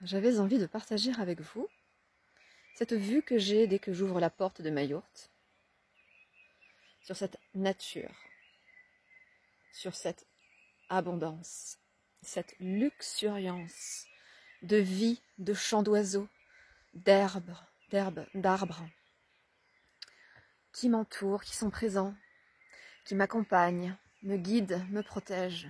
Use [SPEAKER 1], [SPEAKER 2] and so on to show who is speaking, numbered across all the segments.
[SPEAKER 1] j'avais envie de partager avec vous cette vue que j'ai dès que j'ouvre la porte de ma yourte sur cette nature, sur cette abondance, cette luxuriance de vie, de chants d'oiseaux, d'arbres qui m'entourent, qui sont présents, qui m'accompagnent, me guident, me protègent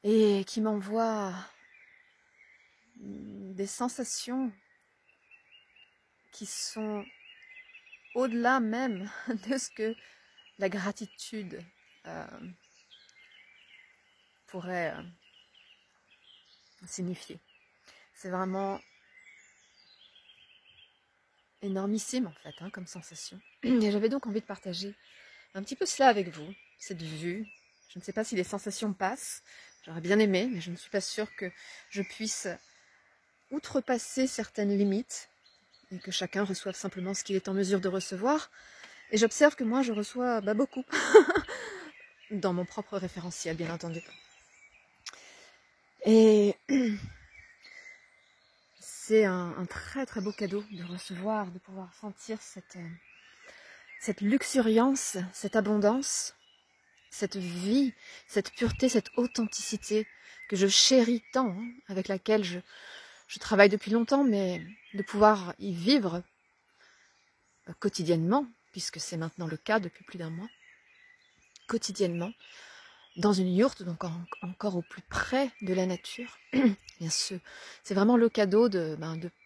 [SPEAKER 1] et qui m'envoient des sensations qui sont au-delà même de ce que la gratitude pourrait signifier. C'est vraiment énormissime en fait comme sensation. Et j'avais donc envie de partager un petit peu cela avec vous, cette vue. Je ne sais pas si les sensations passent, j'aurais bien aimé, mais je ne suis pas sûre que je puisse outrepasser certaines limites et que chacun reçoive simplement ce qu'il est en mesure de recevoir. Et j'observe que moi je reçois beaucoup, dans mon propre référentiel bien entendu. Et c'est un très très beau cadeau de recevoir, de pouvoir sentir cette luxuriance, cette abondance, cette vie, cette pureté, cette authenticité que je chéris tant, avec laquelle je travaille depuis longtemps, mais de pouvoir y vivre quotidiennement, puisque c'est maintenant le cas depuis plus d'un mois, quotidiennement, dans une yourte, donc encore au plus près de la nature. Bien sûr, c'est vraiment le cadeau de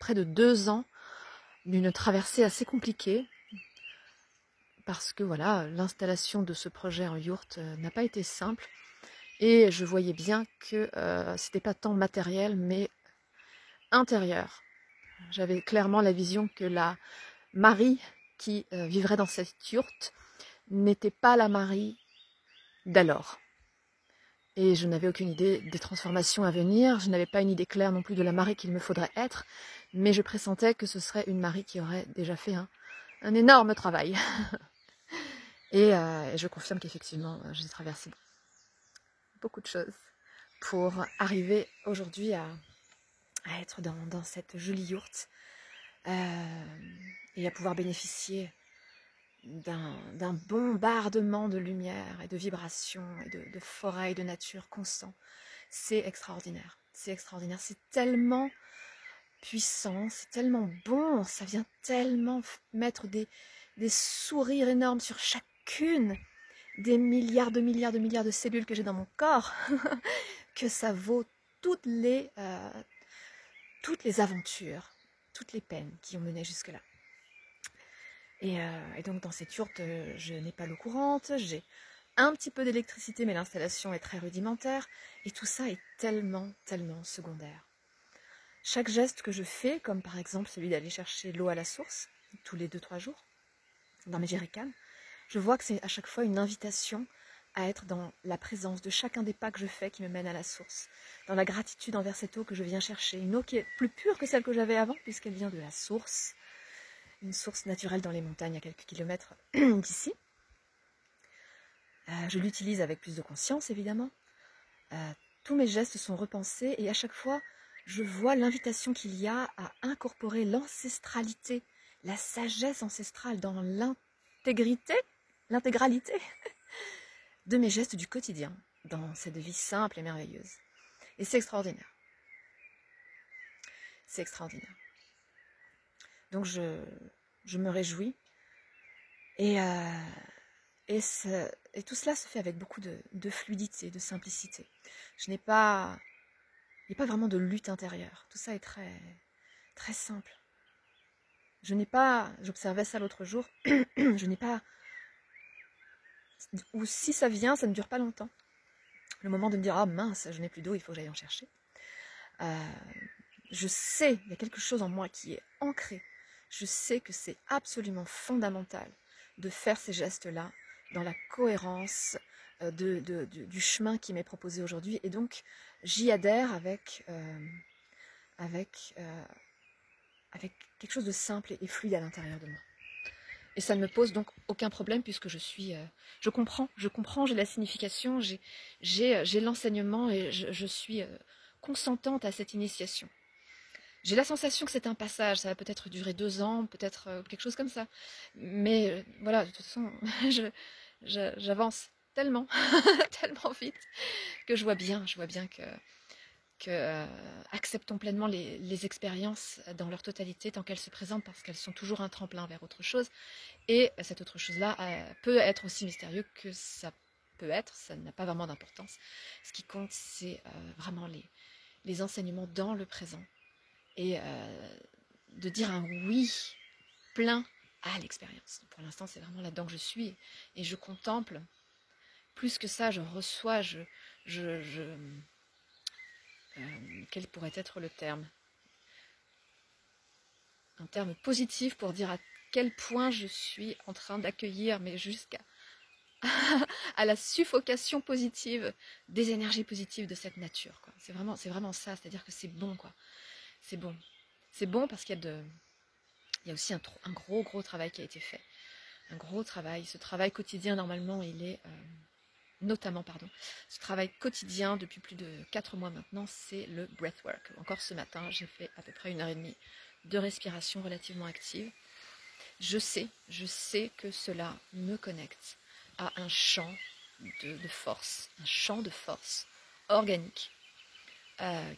[SPEAKER 1] près de 2 ans d'une traversée assez compliquée, parce que voilà, l'installation de ce projet en yourte n'a pas été simple, et je voyais bien que c'était pas tant matériel, mais intérieur. J'avais clairement la vision que la Marie qui vivrait dans cette yourte n'était pas la Marie d'alors. Et je n'avais aucune idée des transformations à venir, je n'avais pas une idée claire non plus de la Marie qu'il me faudrait être, mais je pressentais que ce serait une Marie qui aurait déjà fait un énorme travail. Et je confirme qu'effectivement, j'ai traversé beaucoup de choses pour arriver aujourd'hui à être dans cette jolie yourte et à pouvoir bénéficier d'un bombardement de lumière et de vibrations et de forêts et de nature constant. C'est extraordinaire, c'est tellement puissant, c'est tellement bon, ça vient tellement mettre des sourires énormes sur chacune des milliards de cellules que j'ai dans mon corps, que ça vaut toutes les aventures, toutes les peines qui ont mené jusque-là. Et donc dans cette yourte, je n'ai pas l'eau courante, j'ai un petit peu d'électricité, mais l'installation est très rudimentaire, et tout ça est tellement secondaire. Chaque geste que je fais, comme par exemple celui d'aller chercher l'eau à la source, tous les 2-3 jours, dans mes jerrycans, je vois que c'est à chaque fois une invitation à être dans la présence de chacun des pas que je fais qui me mènent à la source, dans la gratitude envers cette eau que je viens chercher, une eau qui est plus pure que celle que j'avais avant, puisqu'elle vient de la source, une source naturelle dans les montagnes à quelques kilomètres d'ici. Je l'utilise avec plus de conscience, évidemment. Tous mes gestes sont repensés et à chaque fois, je vois l'invitation qu'il y a à incorporer l'ancestralité, la sagesse ancestrale dans l'intégralité de mes gestes du quotidien, dans cette vie simple et merveilleuse. Et c'est extraordinaire. C'est extraordinaire. Donc je me réjouis. Et tout cela se fait avec beaucoup de fluidité, de simplicité. Il n'y a pas vraiment de lutte intérieure. Tout ça est très, très simple. J'observais ça l'autre jour, je n'ai pas, ou si ça vient, ça ne dure pas longtemps. Le moment de me dire, ah mince, je n'ai plus d'eau, il faut que j'aille en chercher. Je sais, il y a quelque chose en moi qui est ancré. Je sais que c'est absolument fondamental de faire ces gestes-là dans la cohérence du chemin qui m'est proposé aujourd'hui. Et donc, j'y adhère avec quelque chose de simple et fluide à l'intérieur de moi. Et ça ne me pose donc aucun problème puisque je comprends, j'ai la signification, j'ai l'enseignement et je suis consentante à cette initiation. J'ai la sensation que c'est un passage, ça va peut-être durer 2 ans, peut-être quelque chose comme ça. Mais voilà, de toute façon, j'avance tellement, tellement vite que je vois bien que acceptons pleinement les expériences dans leur totalité tant qu'elles se présentent parce qu'elles sont toujours un tremplin vers autre chose. Et cette autre chose-là peut être aussi mystérieux que ça peut être, ça n'a pas vraiment d'importance. Ce qui compte, c'est vraiment les enseignements dans le présent et de dire un oui plein à l'expérience. Pour l'instant, c'est vraiment là-dedans que je suis et je contemple. Plus que ça, je reçois, quel pourrait être le terme? Un terme positif pour dire à quel point je suis en train d'accueillir, mais jusqu'à à la suffocation positive des énergies positives de cette nature. C'est vraiment ça, c'est-à-dire que c'est bon, quoi. C'est bon. C'est bon parce qu'il y a aussi un gros travail qui a été fait. Un gros travail. Ce travail quotidien, normalement, il est... notamment, pardon, ce travail quotidien depuis plus de 4 mois maintenant, c'est le breathwork. Encore ce matin, j'ai fait à peu près 1h30 de respiration relativement active. Je sais que cela me connecte à un champ de force, un champ de force organique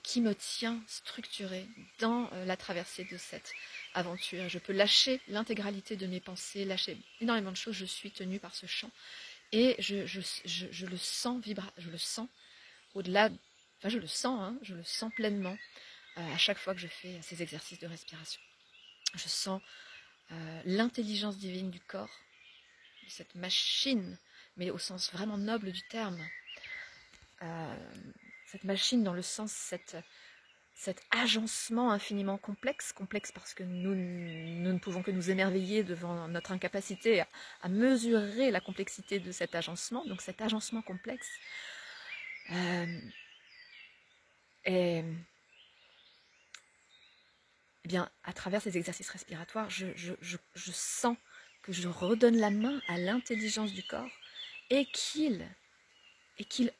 [SPEAKER 1] qui me tient structuré dans la traversée de cette aventure. Je peux lâcher l'intégralité de mes pensées, lâcher énormément de choses, je suis tenue par ce champ et je le sens vibrer, je le sens au-delà, enfin je le sens pleinement à chaque fois que je fais ces exercices de respiration. Je sens l'intelligence divine du corps, de cette machine, mais au sens vraiment noble du terme. Cette machine dans le sens, cet agencement infiniment complexe parce que nous ne pouvons que nous émerveiller devant notre incapacité à mesurer la complexité de cet agencement, donc cet agencement complexe. Et bien, à travers ces exercices respiratoires, je sens que je redonne la main à l'intelligence du corps et qu'il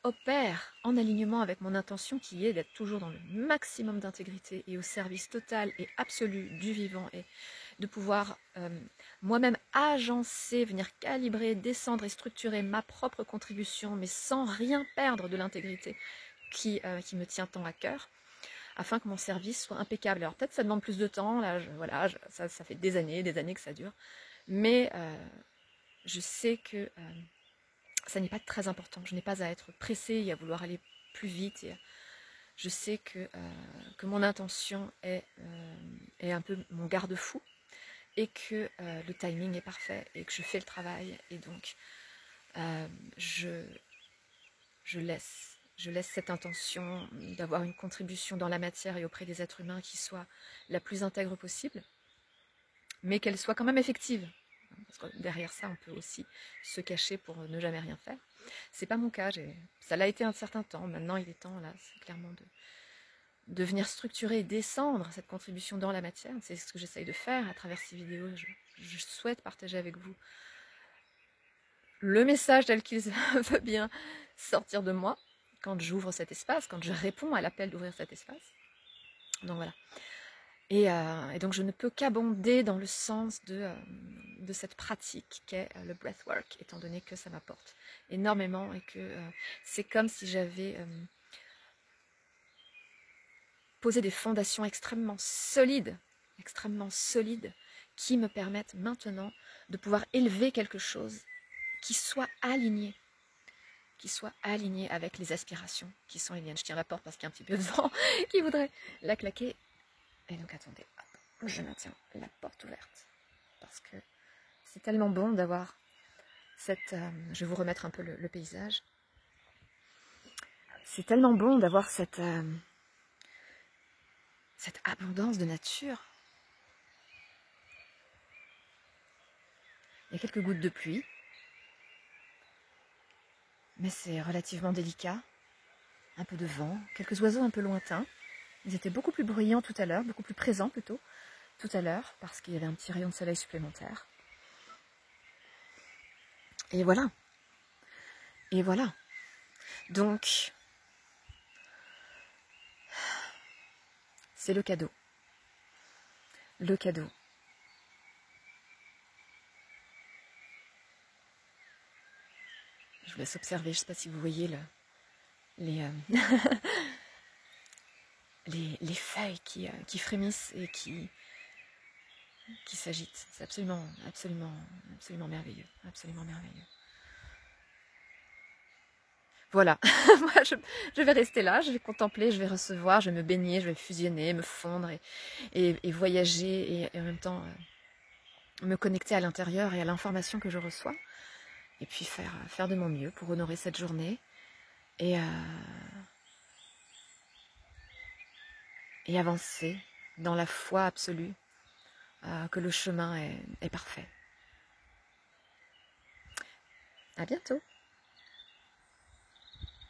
[SPEAKER 1] opère en alignement avec mon intention qui est d'être toujours dans le maximum d'intégrité et au service total et absolu du vivant et de pouvoir moi-même agencer, venir calibrer, descendre et structurer ma propre contribution mais sans rien perdre de l'intégrité qui me tient tant à cœur afin que mon service soit impeccable. Alors peut-être ça demande plus de temps, là, ça fait des années que ça dure, mais je sais que ça n'est pas très important. Je n'ai pas à être pressée et à vouloir aller plus vite. Et je sais que mon intention est un peu mon garde-fou et que le timing est parfait et que je fais le travail. Et donc, je laisse cette intention d'avoir une contribution dans la matière et auprès des êtres humains qui soit la plus intègre possible, mais qu'elle soit quand même effective. Parce que derrière ça, on peut aussi se cacher pour ne jamais rien faire. C'est pas mon cas, ça l'a été un certain temps. Maintenant, il est temps, là, c'est clairement de venir structurer et descendre cette contribution dans la matière. C'est ce que j'essaye de faire à travers ces vidéos. Je souhaite partager avec vous le message tel qu'il veut bien sortir de moi quand j'ouvre cet espace, quand je réponds à l'appel d'ouvrir cet espace. Donc voilà. Et donc je ne peux qu'abonder dans le sens de cette pratique qu'est le breathwork, étant donné que ça m'apporte énormément et que c'est comme si j'avais posé des fondations extrêmement solides qui me permettent maintenant de pouvoir élever quelque chose qui soit aligné avec les aspirations qui sont les miennes. Je tiens la porte parce qu'il y a un petit peu de vent qui voudrait la claquer. Et donc attendez, je maintiens la porte ouverte parce que c'est tellement bon d'avoir cette... je vais vous remettre un peu le paysage. C'est tellement bon d'avoir cette abondance de nature. Il y a quelques gouttes de pluie, mais c'est relativement délicat. Un peu de vent, quelques oiseaux un peu lointains. Ils étaient beaucoup plus bruyants tout à l'heure, beaucoup plus présents plutôt, tout à l'heure, parce qu'il y avait un petit rayon de soleil supplémentaire. Et voilà. Donc, c'est le cadeau. le cadeau. Je vous laisse observer, je ne sais pas si vous voyez les, les feuilles qui frémissent et qui s'agitent. C'est absolument merveilleux, absolument merveilleux. Voilà, moi je vais rester là, je vais contempler, je vais recevoir, je vais me baigner, je vais fusionner, me fondre et voyager et en même temps me connecter à l'intérieur et à l'information que je reçois. Et puis faire de mon mieux pour honorer cette journée et avancer dans la foi absolue que le chemin est parfait. À bientôt.